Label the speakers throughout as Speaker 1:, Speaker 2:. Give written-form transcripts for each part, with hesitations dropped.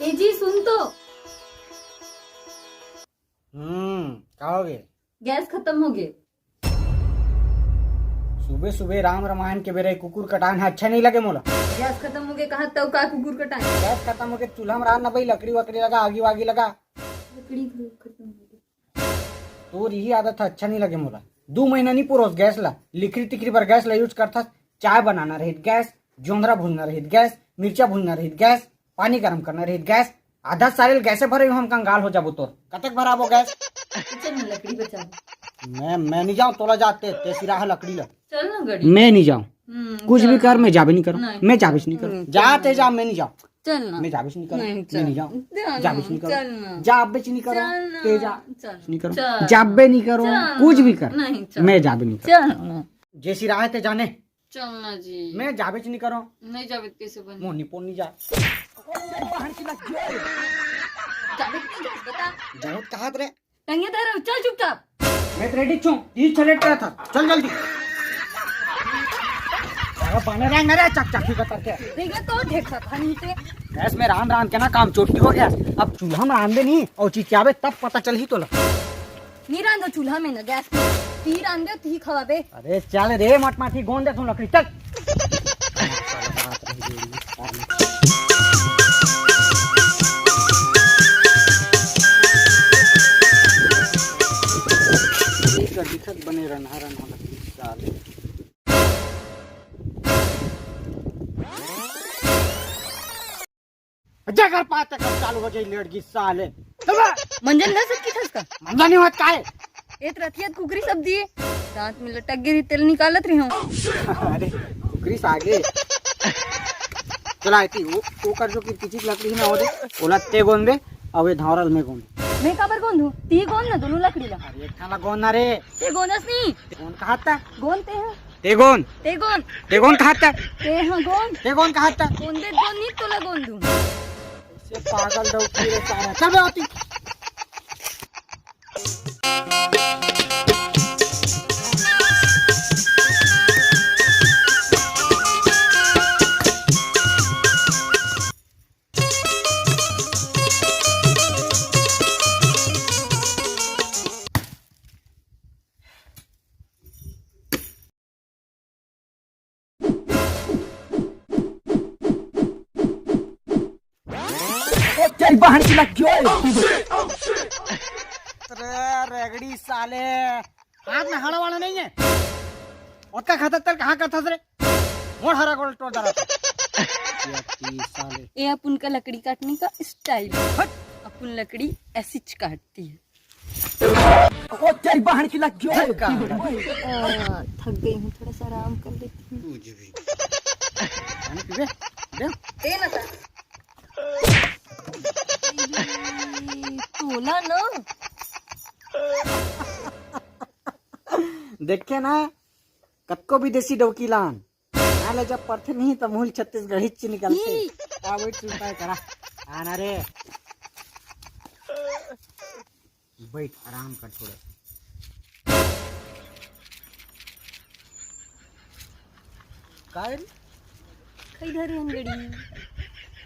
Speaker 1: ए जी सुन तो।
Speaker 2: क्या हो गया?
Speaker 1: गैस खत्म हो गए।
Speaker 2: सुबह सुबह राम रामायण के बेरे कुकुर कटान अच्छा नहीं लगे मोला।
Speaker 1: गैस खत्म हो गए कहा तब का कुकुर कटाए।
Speaker 2: गैस खत्म हो गया, चूल्हा में रान ना भाई, लकड़ी वकड़ी लगा, आगी वागी लगा।
Speaker 1: लकड़ी खत्म हो गई।
Speaker 2: तो यही आदत अच्छा नहीं लगे मोला। 2 महीना नहीं पुरोस गैस ला, लिखरी तिखरी पर गैस ला यूज करता। चाय बनाना रहित गैस, जोंधरा भूनना रहित गैस, मिर्चा भूनना रहित गैस, पानी गर्म करना रहित गैस। आधा साल गैसे भरे हम कंगाल हो जाबो। तोर कतक भराबो गैस?
Speaker 1: चल ना लकड़ी बचा।
Speaker 2: मैं नहीं जाऊँ, तोला जाते ते सिराह लकड़ी ला।
Speaker 1: चल ना गड़ी।
Speaker 2: मैं नहीं जाऊँ, कुछ भी कर मैं जाबे नहीं करूँ।
Speaker 1: नहीं।
Speaker 2: मैं जाबिश नहीं करूँ। जाते जा, मैं नहीं जाऊँ।
Speaker 1: चल ना।
Speaker 2: मैं जाबिश नहीं करूँ।
Speaker 1: नहीं,
Speaker 2: मैं
Speaker 1: चल।
Speaker 2: नहीं जाऊँ,
Speaker 1: चल
Speaker 2: जाबिश नहीं
Speaker 1: चल
Speaker 2: करूँ।
Speaker 1: ना।
Speaker 2: जाबिश नहीं करूँ,
Speaker 1: चल ना।
Speaker 2: ते जा
Speaker 1: चल।
Speaker 2: नहीं करूँ,
Speaker 1: चल।
Speaker 2: जाबे नहीं करूँ,
Speaker 1: चल
Speaker 2: कुछ भी
Speaker 1: ना।
Speaker 2: कर
Speaker 1: नहीं, चल।
Speaker 2: मैं जाबे नहीं करूँ।
Speaker 1: चल ना।
Speaker 2: जैसी राह ते जाने,
Speaker 1: चल ना जी।
Speaker 2: मैं जाबिश नहीं करूँ।
Speaker 1: नहीं जावे कैसे बन।
Speaker 2: मोहनी पोनी जा
Speaker 1: जावे की गैस बता।
Speaker 2: जरूरत कहा रे?
Speaker 1: टंगे दे रहा चल चुपचाप।
Speaker 2: मैं रेडी छूं, ये छलेट रहा था, चल जल्दी। अरे बने रहेंगे रे चकचकी का करके।
Speaker 1: देख ले तो ढेक था नीचे।
Speaker 2: गैस में राम राम के ना काम चोटी हो गया। अब चूल्हा में रांधे नहीं और चिचियाबे तब पता चल ही तो लगा।
Speaker 1: नहीं रांधो चूल्हा में ना गैस में। ती रांधे ती खवाबे।
Speaker 2: अरे चल रे मट माठी गोंद दे तू लकड़ी चल। दिखत बने रन्हा रन्हा लकड़ी साले। जगर पाते कब चालू हो जाए लड़की साले।
Speaker 1: मंजन घर सब की था इसका।
Speaker 2: मंजा नहीं होत काहे?
Speaker 1: एक रतियत कुकरी सब दिए। दांत में लटक गिरी तेल निकालत रही हूँ।
Speaker 2: अरे कुकरी आगे चला आती वो कर जो कि पीछे लकड़ी ना हो दे ओला ते गोंद दे अब ये धावरल में गोंद।
Speaker 1: मैं काबर गोंद हूँ ती गोंद ना दोनों लकड़ी ला।
Speaker 2: अरे एक थाला गोंद ना रे।
Speaker 1: ते गोंदस नहीं।
Speaker 2: गोंद कहाता?
Speaker 1: गोंद ते हैं।
Speaker 2: ते गोंद
Speaker 1: ते गोंद
Speaker 2: कहाता?
Speaker 1: ते हाँ गोंद।
Speaker 2: ते गोंद कहाता?
Speaker 1: गोंदे गोंद नहीं तोला गोंद दूँ।
Speaker 2: से पागल दो रे सारा चल बे होती। तेरी बहन की लग रेगड़ी साले हाथ में हड़ा वाला नहीं है। उसका खाता तेल कहाँ का था रे? मोड़ हरा गोल टोट डाला साले।
Speaker 1: ये अपन का लकड़ी काटने का स्टाइल। अपन लकड़ी ऐसी काटती है।
Speaker 2: ओ तेरी बहन की लग
Speaker 1: थक गई हूँ थोड़ा सा आराम कर लेती हूँ। दे ना था। तोला ना।
Speaker 2: देखे ना कतको विदेशी डौकी लान नाले जब पढ़ते नहीं तो मूल छत्तीसगढ़ी च निकलते। आ वेट सुनता है करा आना रे बैठ आराम कर थोड़ा। काय
Speaker 1: कई धरे हंगड़ी।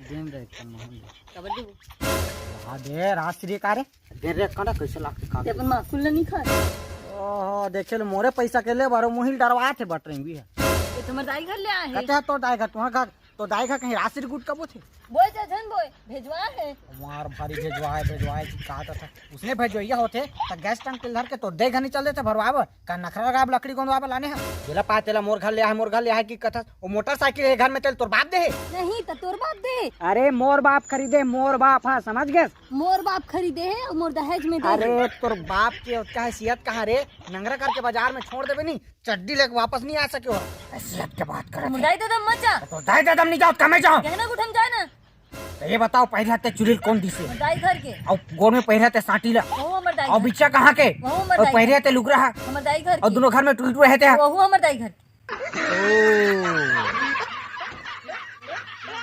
Speaker 2: दिन रे कम हम
Speaker 1: काबर देबो।
Speaker 2: आ दे रात्रि का रे दिन रे कड़ा कैसे लागते का
Speaker 1: ते अपन माकुल नहीं खा।
Speaker 2: ओहो देखे ले मोरे पैसा के ले बारो मोहिल डरवा थे बट रही भी है।
Speaker 1: ये तुम्हारे दाई घर ले आए हैं।
Speaker 2: कहते तो दाई घर तुम्हारा घर तो दाई घर कहीं राशि गुट कब थे?
Speaker 1: बोल जन बोल भेजवा है।
Speaker 2: मार भारी भेजवाए कहा था उसने भेजवाइया होते तो गैस टंक के धर के तो दे घनी चल देते भरवाब का नखरा लगा लकड़ी गोंदवाब लाने है। जेला पा तेला मोर घर ले आए की कथा वो मोटरसाइकिल है घर में तेल तोर बाप दे है।
Speaker 1: नहीं तो तोर बाप दे।
Speaker 2: अरे मोर बाप खरीदे मोर बाप हाँ समझ गए।
Speaker 1: मोर बाप खरीदे है और मोर दहेज में दे।
Speaker 2: अरे तोर बाप के उसका हैसियत कहाँ रे? नंगरा करके बाजार में छोड़ देवे नहीं चड्डी लेके वापस नहीं आ सके हो। हैसियत के बात कर
Speaker 1: मुर्दाई दम मत जा।
Speaker 2: तो दाई दम नहीं जाओ कमे जाओ।
Speaker 1: कहना गुठम जा ना।
Speaker 2: तो ये बताओ पहले हाथे चुरील कौन दी से?
Speaker 1: दाई घर के।
Speaker 2: और गोड़ में पहले हाथे साटी ला।
Speaker 1: वो हमर दाई।
Speaker 2: और बिच्चा कहाँ के?
Speaker 1: वो हमर
Speaker 2: और
Speaker 1: दाई।
Speaker 2: पहले हाथे लुक रहा।
Speaker 1: हमर दाई घर
Speaker 2: और
Speaker 1: की।
Speaker 2: दोनों घर में टूट रहते हैं।
Speaker 1: वो हमर दाई घर।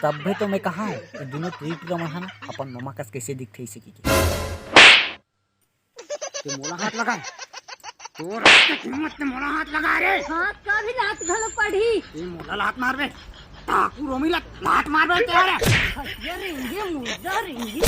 Speaker 2: तब भी तो मैं कहा है दोनों ट्रीट का महा ना अपन मम्मा कस कैसे दिखते इसे की तो मोला हाथ लगा तो हिम्मत ने मोला हाथ लगा रे।
Speaker 1: हाथ का भी लात घलो पड़ी।
Speaker 2: ये मोला लात मार बे टाकू रोमी लात मार बे तेरे।
Speaker 1: खटिया रेंगे मुर्दा रेंगे